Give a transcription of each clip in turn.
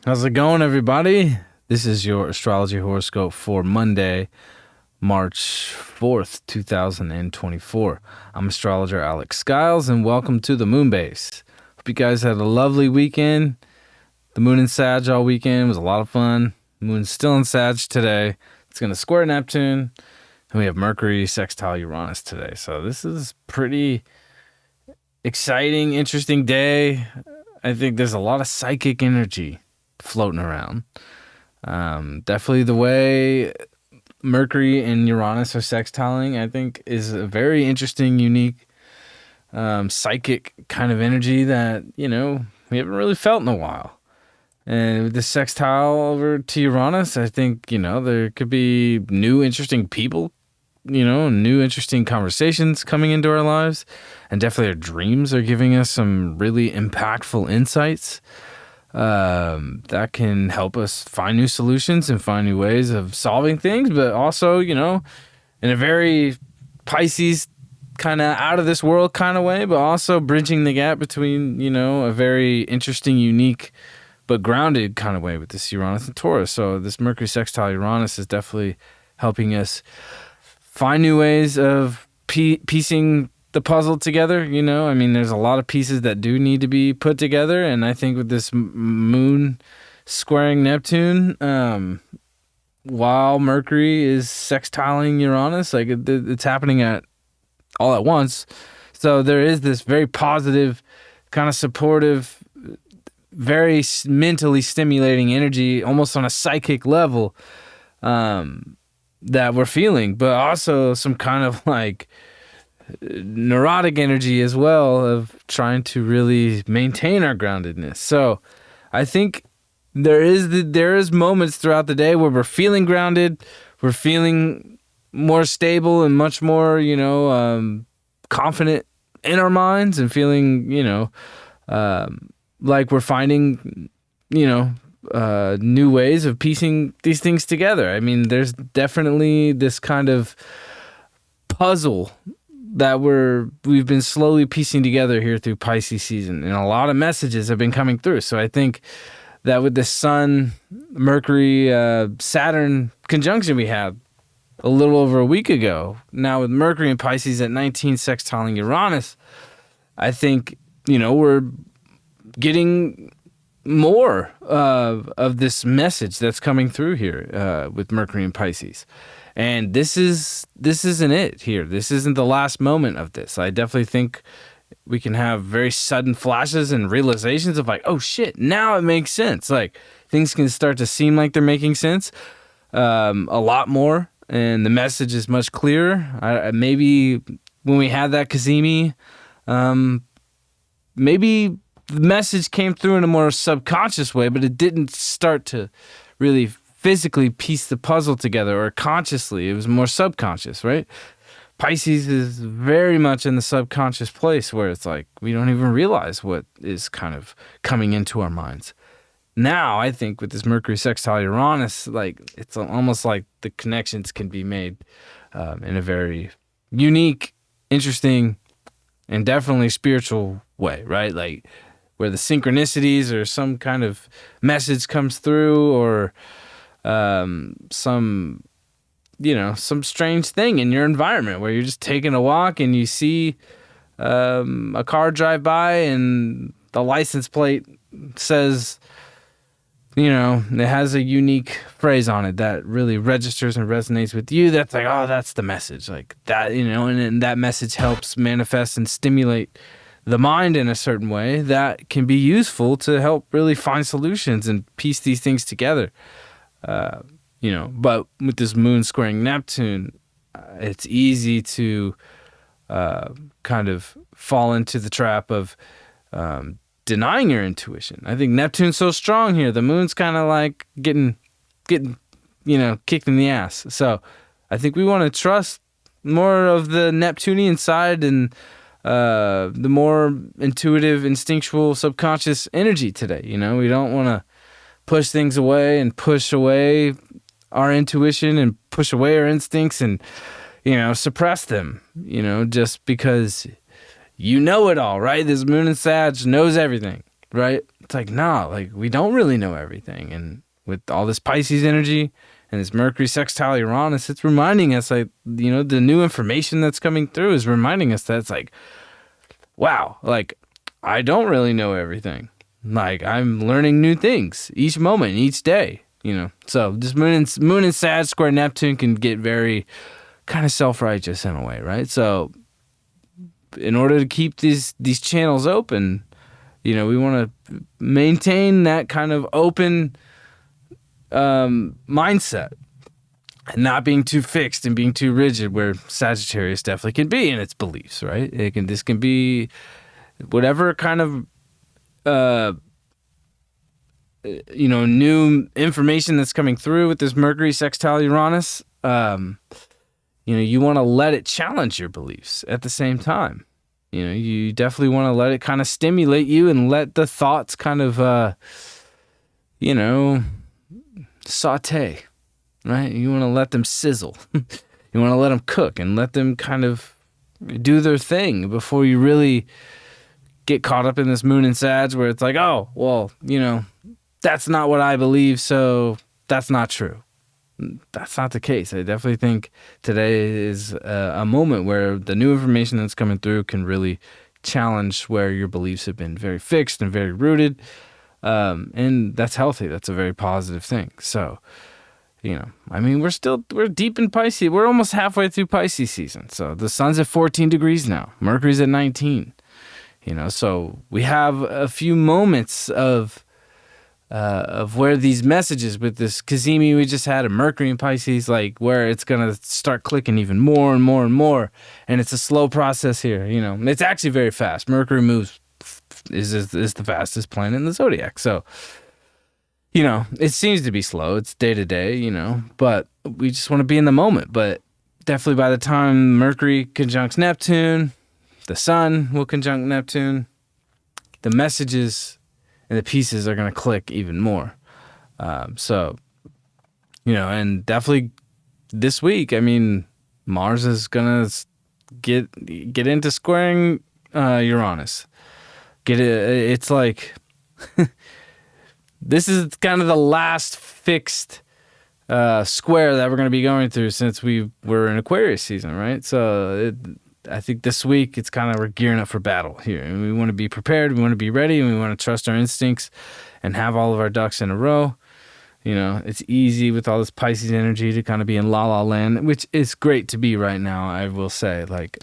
How's it going, everybody? This is your Astrology Horoscope for Monday, March 4th, 2024. I'm astrologer Alex Skyles, and welcome to the Moon Base. Hope you guys had a lovely weekend. The moon in Sag all weekend was a lot of fun. The moon's still in Sag today. It's going to square Neptune, and we have Mercury sextile Uranus today. So this is pretty exciting, interesting day. I think there's a lot of psychic energy floating around. Definitely the way Mercury and Uranus are sextiling, I think, is a very interesting, unique, psychic kind of energy that, we haven't really felt in a while. And with this sextile over to Uranus, I think, there could be new, interesting people, new, interesting conversations coming into our lives. And definitely our dreams are giving us some really impactful insights that can help us find new solutions and find new ways of solving things, but also, in a very Pisces kind of out of this world kind of way, but also bridging the gap between, a very interesting, unique, but grounded kind of way with this Uranus and Taurus. So this Mercury sextile Uranus is definitely helping us find new ways of piecing the puzzle together. There's a lot of pieces that do need to be put together, and I think with this moon squaring Neptune, while Mercury is sextiling Uranus, like it's happening all at once. So there is this very positive, kind of supportive, very mentally stimulating energy, almost on a psychic level, that we're feeling, but also some kind of like neurotic energy as well of trying to really maintain our groundedness. So I think there is moments throughout the day where we're feeling grounded, we're feeling more stable and much more, confident in our minds, and feeling, like we're finding, new ways of piecing these things together. There's definitely this kind of puzzle that we've been slowly piecing together here through Pisces season, and a lot of messages have been coming through. So I think that with the Sun, Mercury, Saturn conjunction we had a little over a week ago, now with Mercury and Pisces at 19 sextiling Uranus, I think, we're getting more of this message that's coming through here with Mercury and Pisces. And this isn't it here. This isn't the last moment of this. I definitely think we can have very sudden flashes and realizations of like, oh shit, now it makes sense. Like things can start to seem like they're making sense a lot more, and the message is much clearer. Maybe when we had that Kazemi, maybe the message came through in a more subconscious way, but it didn't start to really physically piece the puzzle together, or consciously. It was more subconscious, right? Pisces is very much in the subconscious place where it's like we don't even realize what is kind of coming into our minds. Now, I think with this Mercury sextile Uranus, like it's almost like the connections can be made in a very unique, interesting, and definitely spiritual way, right? Like where the synchronicities or some kind of message comes through, or some strange thing in your environment where you're just taking a walk and you see a car drive by and the license plate says, it has a unique phrase on it that really registers and resonates with you. That's like, oh, that's the message, like that, and that message helps manifest and stimulate the mind in a certain way that can be useful to help really find solutions and piece these things together. But with this moon squaring Neptune, it's easy to kind of fall into the trap of denying your intuition. I think Neptune's so strong here. The moon's kind of like getting kicked in the ass. So I think we want to trust more of the Neptunian side and the more intuitive, instinctual, subconscious energy today. We don't want to push things away and push away our intuition and push away our instincts and, suppress them, just because it all, right? This moon and Sag knows everything, right? it's like, nah, like we don't really know everything. And with all this Pisces energy and this Mercury sextile Uranus, it's reminding us, like, the new information that's coming through is reminding us that it's like, wow, like I don't really know everything. Like I'm learning new things each moment, each day, So this Moon and Sag square Neptune can get very kind of self-righteous in a way, right? So in order to keep these channels open, we want to maintain that kind of open mindset and not being too fixed and being too rigid, where Sagittarius definitely can be in its beliefs, right? This can be whatever kind of new information that's coming through with this Mercury sextile Uranus. You want to let it challenge your beliefs at the same time. You definitely want to let it kind of stimulate you and let the thoughts kind of, saute, right? You want to let them sizzle. You want to let them cook and let them kind of do their thing before you really get caught up in this Moon and Sag where it's like, oh, well, that's not what I believe, so that's not true. That's not the case. I definitely think today is a moment where the new information that's coming through can really challenge where your beliefs have been very fixed and very rooted. And that's healthy. That's a very positive thing. So, we're deep in Pisces. We're almost halfway through Pisces season. So the sun's at 14 degrees now. Mercury's at 19. So we have a few moments of where these messages with this Cazimi we just had, a Mercury in Pisces, like where it's going to start clicking even more and more and more. And it's a slow process here. It's actually very fast. Mercury moves is the fastest planet in the zodiac. So, it seems to be slow. It's day to day, but we just want to be in the moment. But definitely by the time Mercury conjuncts Neptune, the sun will conjunct Neptune, the messages and the pieces are going to click even more. And definitely this week, Mars is going to get into squaring Uranus. It's like, this is kind of the last fixed square that we're going to be going through since we were in Aquarius season, right? So I think this week it's kind of, we're gearing up for battle here, and we want to be prepared, we want to be ready, and we want to trust our instincts and have all of our ducks in a row. It's easy with all this Pisces energy to kind of be in la la land, which is great to be right now. I will say, like,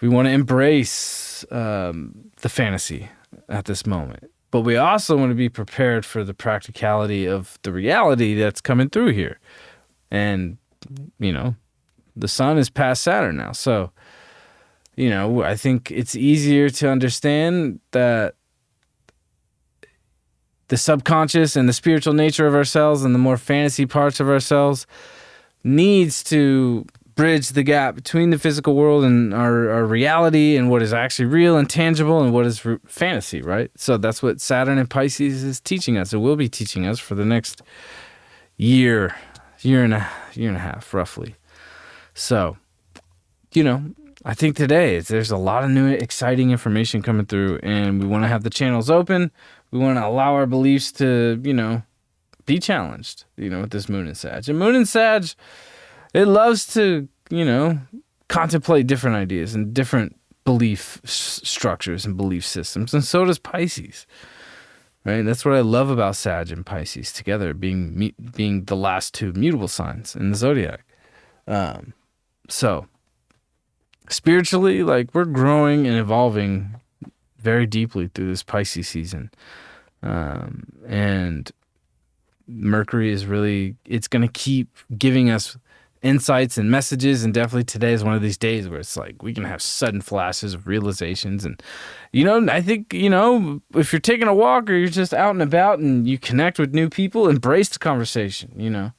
we want to embrace the fantasy at this moment, but we also want to be prepared for the practicality of the reality that's coming through here. And the sun is past Saturn now, so I think it's easier to understand that the subconscious and the spiritual nature of ourselves and the more fantasy parts of ourselves needs to bridge the gap between the physical world and our reality and what is actually real and tangible and what is fantasy, right? So that's what Saturn and Pisces is teaching us. It will be teaching us for the next year and a half, roughly. So, I think today there's a lot of new exciting information coming through, and we want to have the channels open. We want to allow our beliefs to, be challenged, with this Moon and Sag. And Moon and Sag, it loves to, contemplate different ideas and different belief structures and belief systems. And so does Pisces, right? That's what I love about Sag and Pisces together, being the last two mutable signs in the zodiac. So spiritually, like, we're growing and evolving very deeply through this Pisces season. And Mercury is really, it's going to keep giving us insights and messages. And definitely today is one of these days where it's like we can have sudden flashes of realizations. And, I think, if you're taking a walk or you're just out and about and you connect with new people, embrace the conversation,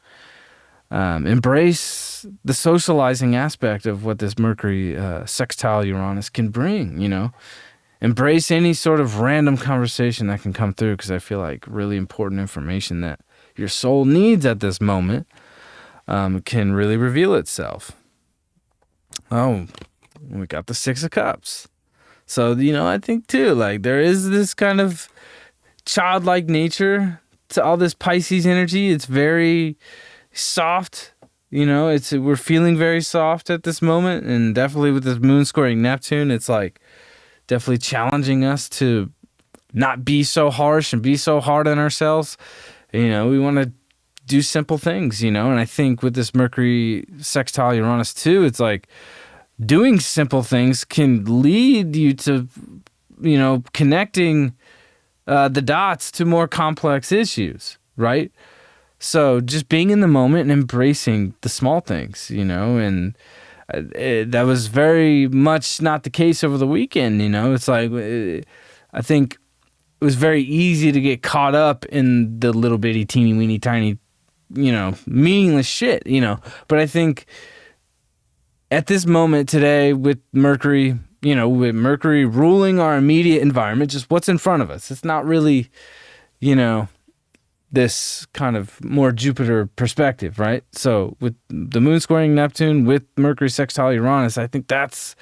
embrace the socializing aspect of what this Mercury sextile Uranus can bring, Embrace any sort of random conversation that can come through, because I feel like really important information that your soul needs at this moment can really reveal itself. Oh, we got the Six of Cups. So, I think too, like, there is this kind of childlike nature to all this Pisces energy. It's very soft. We're feeling very soft at this moment, and definitely with this moon squaring Neptune, it's like definitely challenging us to not be so harsh and be so hard on ourselves. We want to do simple things, and I think with this Mercury sextile Uranus too, it's like doing simple things can lead you to, connecting the dots to more complex issues, right? So just being in the moment and embracing the small things, and that was very much not the case over the weekend. It's like, I think it was very easy to get caught up in the little bitty teeny weeny tiny, meaningless shit, but I think at this moment today with Mercury, with Mercury ruling our immediate environment, just what's in front of us. It's not really, this kind of more Jupiter perspective, right? So with the moon squaring Neptune, with Mercury sextile Uranus, I think that's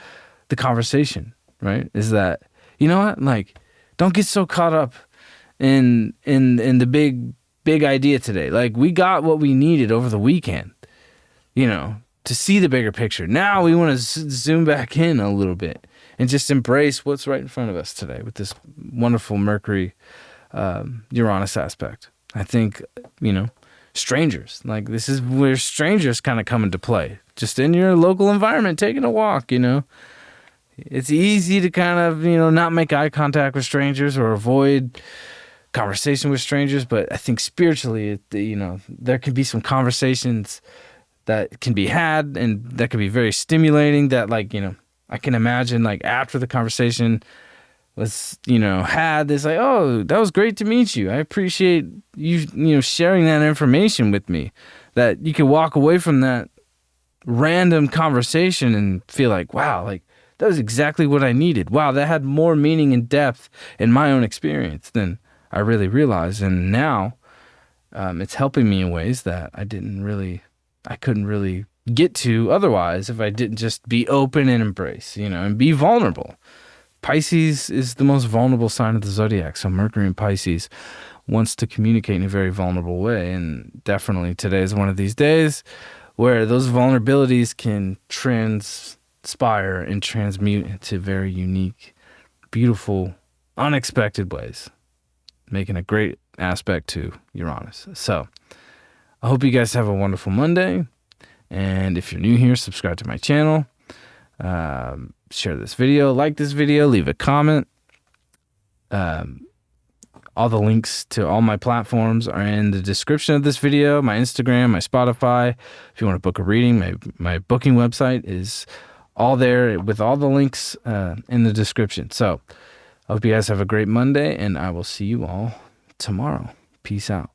the conversation, right? Is that, you know what? Like, don't get so caught up in the big idea today. Like, we got what we needed over the weekend, to see the bigger picture. Now we want to zoom back in a little bit and just embrace what's right in front of us today with this wonderful Mercury Uranus aspect. I think, strangers, like this is where strangers kind of come into play. Just in your local environment, taking a walk, It's easy to kind of, not make eye contact with strangers or avoid conversation with strangers. But I think spiritually, there can be some conversations that can be had and that can be very stimulating that, I can imagine, after the conversation was, had this, oh, that was great to meet you. I appreciate you, sharing that information with me, that you can walk away from that random conversation and feel like, wow, that was exactly what I needed. Wow, that had more meaning and depth in my own experience than I really realized. And now it's helping me in ways that I couldn't really get to otherwise if I didn't just be open and embrace, and be vulnerable. Pisces is the most vulnerable sign of the zodiac. So Mercury in Pisces wants to communicate in a very vulnerable way. And definitely today is one of these days where those vulnerabilities can transpire and transmute into very unique, beautiful, unexpected ways, making a great aspect to Uranus. So I hope you guys have a wonderful Monday. And if you're new here, subscribe to my channel. Share this video, like this video, leave a comment. All the links to all my platforms are in the description of this video, my Instagram, my Spotify. If you want to book a reading, my booking website is all there with all the links in the description. So I hope you guys have a great Monday, and I will see you all tomorrow. Peace out.